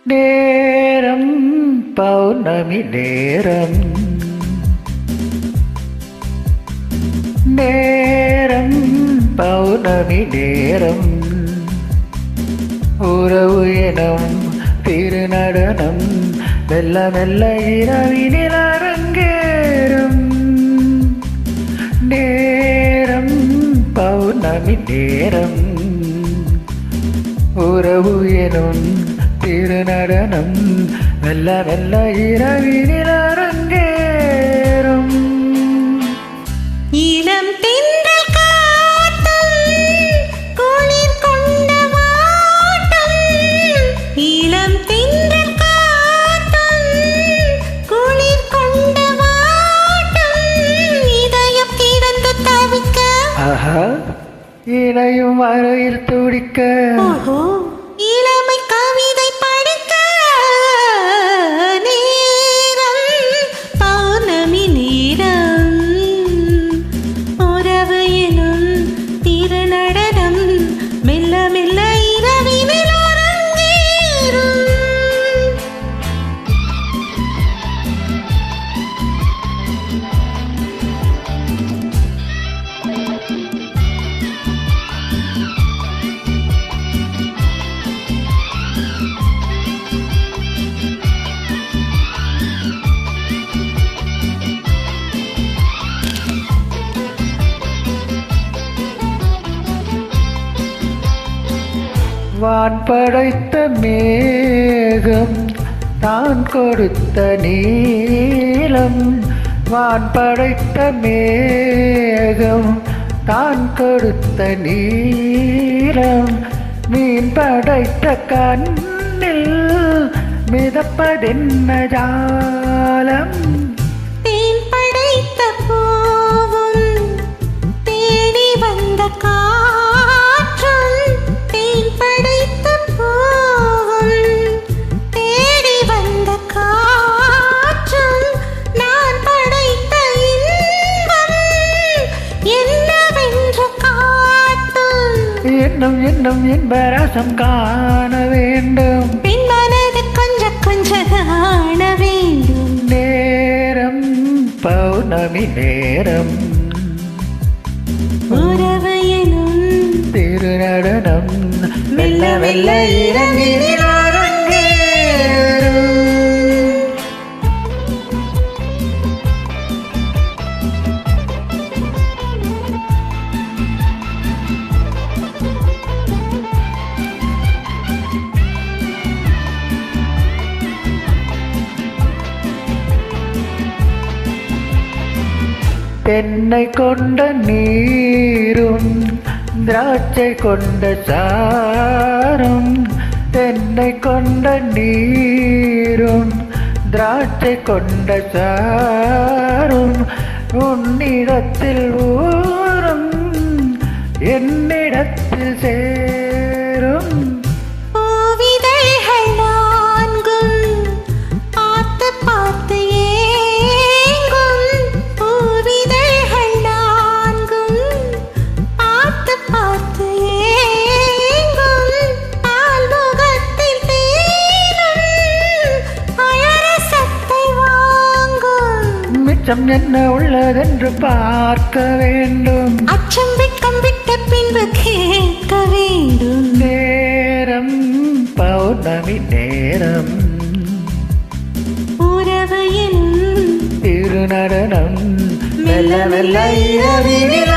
நேரம் பௌர்ணமி நேரம், நேரம் பௌர்ணமி நேரம், உறவு எனும் திருநடனம் மெல்ல மெல்ல இரவினில் அரங்கேறும். நேரம் பௌர்ணமி நேரம், உறவு எனும் திருநடனம் மெல்ல மெல்ல இரவினில் அரங்கேறும். இளம் தென்றல் காட்டும் குளிர் கொண்ட வாட்டம், இளம் தென்றல் காட்டும் குளிர் கொண்ட வாட்டம், இதயம் கிடந்து தவிக்க, ஆஹா இணையும் அறையில் துடிக்க, ஓஹோ இளமை கவிதை படிக்க, நேரம் பௌர்ணமி நேரம், உறவு எனும் திருநடனம் மெல்ல மெல்ல இரவினில் அரங்கேறும். வான் படைத்த மேகம் தான் கொடுத்த நீலம், வான் படைத்த மேகம் தான் கொடுத்த நீலம், மீன் படைத்த கண்ணில் மிதப்பதென்ன ஜாலம், தேன் படைத்த பூவும் தேடி வந்த காற்றும், தேன் படைத்த பூவும் தேடி வந்த காற்றும், நான் படைத்த இன்பம் என்னவென்று காட்டும். இன்னும் இன்னும் இன்பரசம் காண வேண்டும், பின் மனது கொஞ்சம் கொஞ்சம் காண வேண்டும். நேரம் பௌர்ணமி நேரம், உறவு எனும் திருநடனம் மெல்ல மெல்ல இரவினில் அரங்கேறும். தென்னை கொண்ட நீரும் திராட்சை கொண்ட சாரும், தென்னை கொண்ட நீரும் திராட்சை கொண்ட சாரும், உன்னிடத்தில் ஊரும் என்னிடத்தில் சேரும். பூவிதழ்கள் நான்கும் பார்த்து பார்த்து ஏங்கும், பூவிதழ்கள் நான்கும் பார்த்து பார்த்து ஏங்கும், பால்முகத்தில் தேனும் அழரசத்தை வாங்கும். மிச்சம் என்ன உள்ளதென்று பார்க்க வேண்டும், அச்சம் வெட்கம் விட்ட பின்பு கேட்க வேண்டும். நேரம் பௌர்ணமி நேரம், உறவு எனும் திருநடனம் மெல்ல மெல்ல இரவினில்